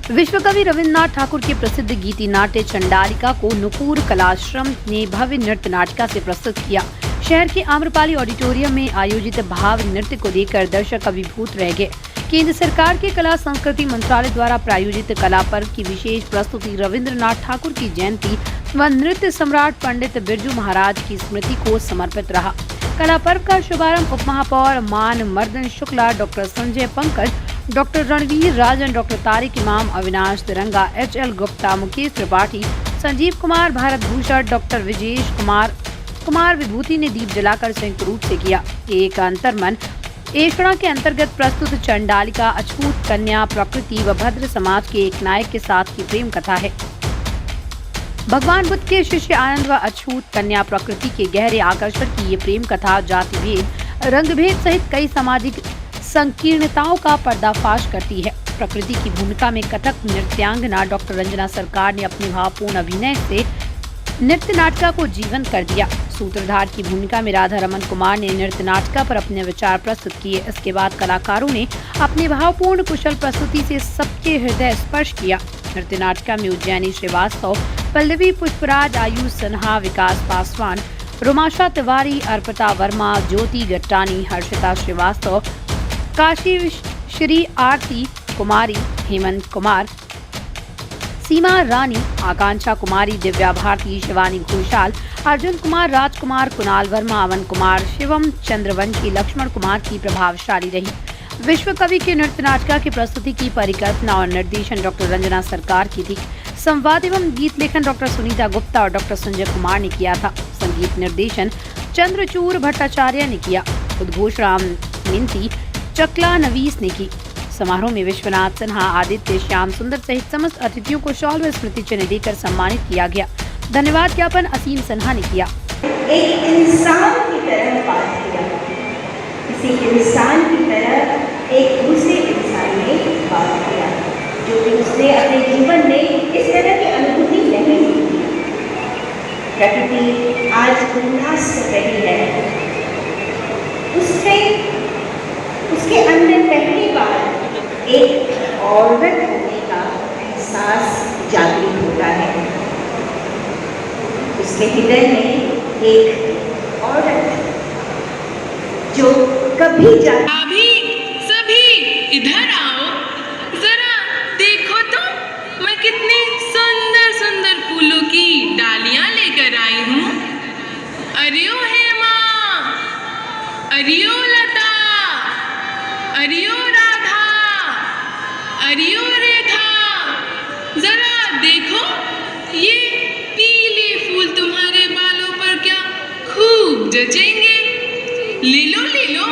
विश्व कवि रविन्द्रनाथ ठाकुर के प्रसिद्ध गीति नाट्य चंडालिका को नुपुर कलाश्रम ने भव्य नृत्य नाटिका से प्रस्तुत किया। शहर के आम्रपाली ऑडिटोरियम में आयोजित भाव नृत्य को देखकर दर्शक अभिभूत रह गए। केंद्र सरकार के कला संस्कृति मंत्रालय द्वारा प्रायोजित कला पर्व की विशेष प्रस्तुति रविन्द्रनाथ ठाकुर की जयंती व नृत्य सम्राट पंडित बिरजू महाराज की स्मृति को समर्पित रहा। कला पर्व का शुभारंभ उप महापौर मान मर्दन शुक्ला, डॉक्टर संजय पंकज, डॉक्टर रणवीर राजन, डॉक्टर तारिक इमाम, अविनाश तिरंगा, HL गुप्ता, मुकेश त्रिपाठी, संजीव कुमार, भारत भूषण, डॉक्टर विजेश कुमार विभूति ने दीप जलाकर संयुक्त रूप से किया। एक अंतर्मन एषणा के अंतर्गत प्रस्तुत चंडालिका अछूत कन्या प्रकृति व भद्र समाज के एक नायक के साथ की प्रेम कथा है। भगवान बुद्ध के शिष्य आनंद व अछूत कन्या प्रकृति के गहरे आकर्षण की ये प्रेम कथा जाति भेद, रंग भेद सहित कई सामाजिक संकीर्णताओं का पर्दाफाश करती है। प्रकृति की भूमिका में कथक नृत्यांगना डॉक्टर रंजना सरकार ने अपने भावपूर्ण अभिनय से नृत्य नाटिका को जीवंत कर दिया। सूत्रधार की भूमिका में राधा रमन कुमार ने नृत्य नाटिका पर अपने विचार प्रस्तुत किए। इसके बाद कलाकारों ने अपने भावपूर्ण कुशल प्रस्तुति से सबके हृदय स्पर्श किया। नृत्य नाटिका में उज्जैनी श्रीवास्तव, पल्लवी पुष्पराज, आयुष सिन्हा, विकास पासवान, रोमाशा तिवारी, अर्पिता वर्मा, ज्योति गट्टानी, हर्षिता श्रीवास्तव, काशी श्री आरती कुमारी, हेमंत कुमार, सीमा रानी, आकांक्षा कुमारी, दिव्या भारती, शिवानी घोषाल, अर्जुन कुमार, राजकुमार, कुणाल वर्मा, अमन कुमार, शिवम चंद्रवंशी, लक्ष्मण कुमार की प्रभावशाली रही। विश्व कवि के नृत्य नाटिका की प्रस्तुति की परिकल्पना और निर्देशन डॉक्टर रंजना सरकार की थी। संवाद एवं गीत लेखन डॉक्टर सुनीता गुप्ता और डॉक्टर संजय कुमार ने किया था। संगीत निर्देशन चंद्रचूर भट्टाचार्य ने किया। उद्घोष राम मिंती, चकला नवीस ने की। समारोह में विश्वनाथ सिन्हा, आदित्य, श्याम सुंदर सहित समस्त अतिथियों को शॉल व स्मृति चिन्ह देकर सम्मानित किया गया। धन्यवाद ज्ञापन असीम सिन्हा ने किया। एक इंसान की तरह बात किया, किसी इंसान की तरह एक दूसरे इंसान ने बात किया, जो कि उसने अपने जीवन में इस तरह की अनुभूति नहीं की। प्रकृति आज उल्लास कर रही है। उसके अंदर पहली बार एक औरत होने का एहसास जागृत होता है। उसके हृदय में एक औरत जो कभी सभी इधर आओ, जरा देखो तो मैं कितनी सुंदर सुंदर फूलों की डालियां लेकर आई हूँ। अरियो हेमा, अरियो लता, अरियो राधा, अरियो रेखा, जरा देखो ये पीले फूल तुम्हारे बालों पर क्या खूब जचेंगे। ले लो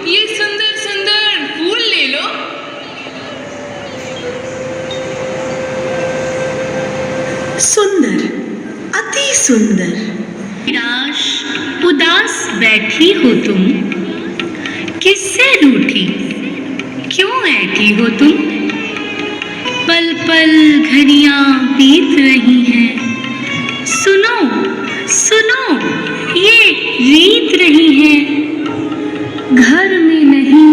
ये सुंदर सुंदर फूल ले लो। सुंदर, अति सुंदर। निराश उदास बैठी हो तुम, किससे रूठी क्यों ऐठी हो तुम? पल पल घड़ियां बीत रही हैं, सुनो सुनो ये रीत रही है। घर में नहीं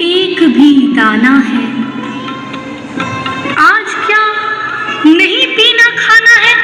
एक भी दाना है, आज क्या नहीं पीना खाना है?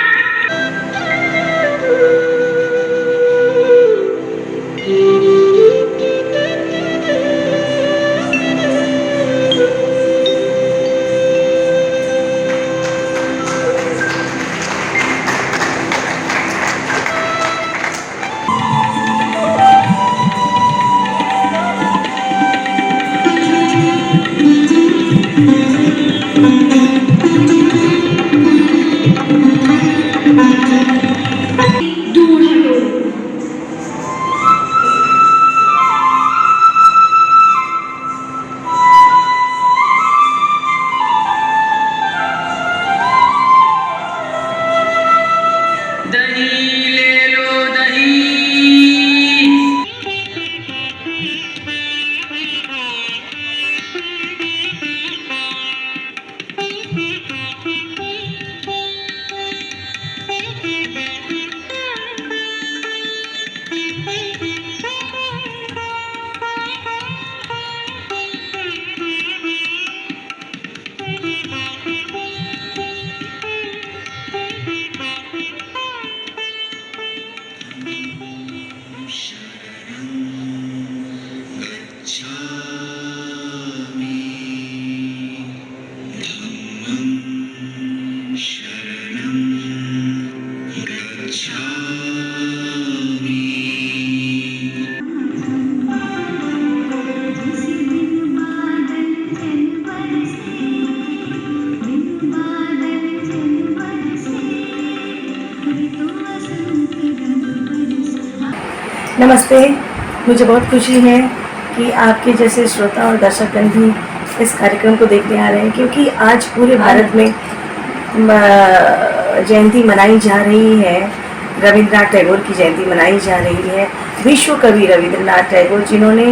नमस्ते। मुझे बहुत खुशी है कि आपके जैसे श्रोता और दर्शकगण भी इस कार्यक्रम को देखने आ रहे हैं, क्योंकि आज पूरे भारत में जयंती मनाई जा रही है। रविंद्रनाथ टैगोर की जयंती मनाई जा रही है। विश्व कवि रविंद्रनाथ टैगोर, जिन्होंने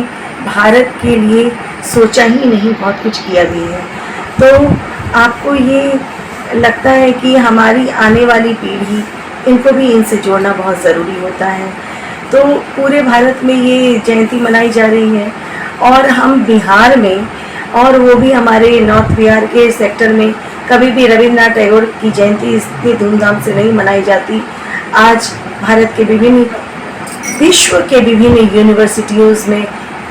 भारत के लिए सोचा ही नहीं, बहुत कुछ किया भी है। तो आपको ये लगता है कि हमारी आने वाली पीढ़ी, इनको भी इनसे जोड़ना बहुत ज़रूरी होता है। तो पूरे भारत में ये जयंती मनाई जा रही है और हम बिहार में, और वो भी हमारे नॉर्थ बिहार के सेक्टर में, कभी भी रविंद्रनाथ टैगोर की जयंती इतनी धूमधाम से नहीं मनाई जाती। आज भारत के विश्व के विभिन्न यूनिवर्सिटीज़ में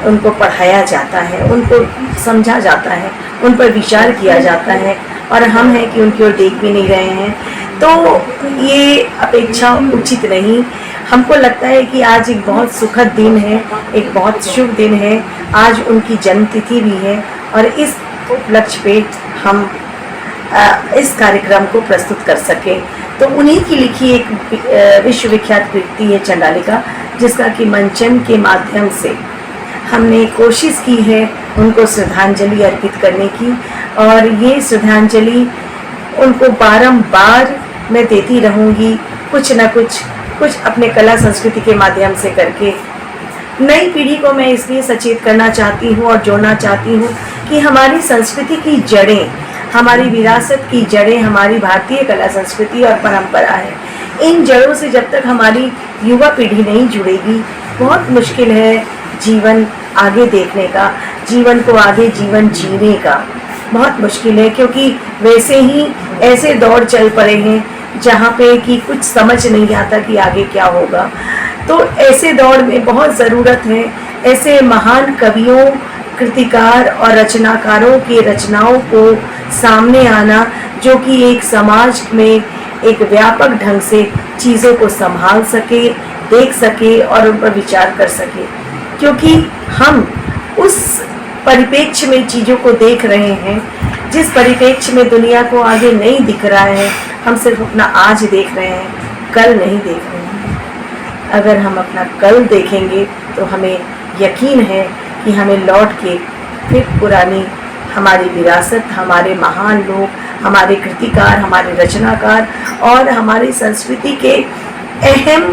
उनको पढ़ाया जाता है, उनको समझा जाता है, उन पर विचार किया जाता है, और हम हैं कि उनकी ओर देख भी नहीं रहे हैं। तो ये अपेक्षा उचित नहीं। हमको लगता है कि आज एक बहुत सुखद दिन है, एक बहुत शुभ दिन है। आज उनकी जन्मतिथि भी है और इस उपलक्ष्य पे हम इस कार्यक्रम को प्रस्तुत कर सके। तो उन्हीं की लिखी एक विश्वविख्यात कृति है चंडालिका, जिसका कि मंचन के माध्यम से हमने कोशिश की है उनको श्रद्धांजलि अर्पित करने की, और ये श्रद्धांजलि उनको बारंबार मैं देती रहूँगी, कुछ न कुछ अपने कला संस्कृति के माध्यम से करके। नई पीढ़ी को मैं इसलिए सचेत करना चाहती हूँ और जोड़ना चाहती हूँ कि हमारी संस्कृति की जड़ें, हमारी विरासत की जड़ें हमारी भारतीय कला संस्कृति और परंपरा है। इन जड़ों से जब तक हमारी युवा पीढ़ी नहीं जुड़ेगी, बहुत मुश्किल है जीवन आगे देखने का, जीवन को आगे जीवन जीने का बहुत मुश्किल है। क्योंकि वैसे ही ऐसे दौर चल पड़े हैं जहाँ पे कि कुछ समझ नहीं आता कि आगे क्या होगा। तो ऐसे दौर में बहुत ज़रूरत है ऐसे महान कवियों, कृतिकार और रचनाकारों की रचनाओं को सामने आना, जो कि एक समाज में एक व्यापक ढंग से चीज़ों को संभाल सके, देख सके और उन पर विचार कर सके। क्योंकि हम उस परिप्रेक्ष्य में चीज़ों को देख रहे हैं, जिस परिप्रेक्ष्य में दुनिया को आगे नहीं दिख रहा है। हम सिर्फ अपना आज देख रहे हैं, कल नहीं देख रहे हैं। अगर हम अपना कल देखेंगे तो हमें यकीन है कि हमें लौट के फिर पुरानी हमारी विरासत, हमारे महान लोग, हमारे कृतिकार, हमारे रचनाकार और हमारी संस्कृति के अहम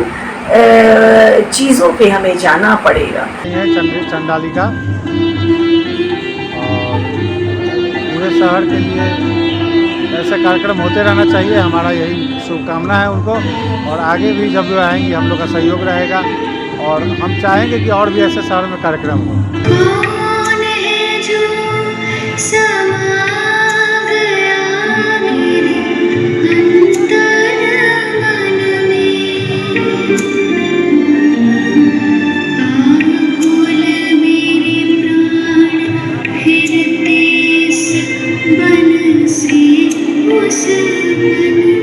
चीज़ों पे हमें जाना पड़ेगा। चंडालिका और पूरे शहर के लिए ऐसे कार्यक्रम होते रहना चाहिए, हमारा यही शुभकामना है उनको। और आगे भी जब वो आएंगे हम लोग का सहयोग रहेगा, और हम चाहेंगे कि और भी ऐसे शहर में कार्यक्रम हो। कौन है जो समा गया मेरे अंतर मन में, कानकुल मेरे प्राण फिरते इस बन से उस बन में।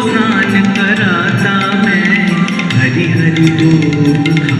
स्नान कराता मैं, हरि हरि बोल।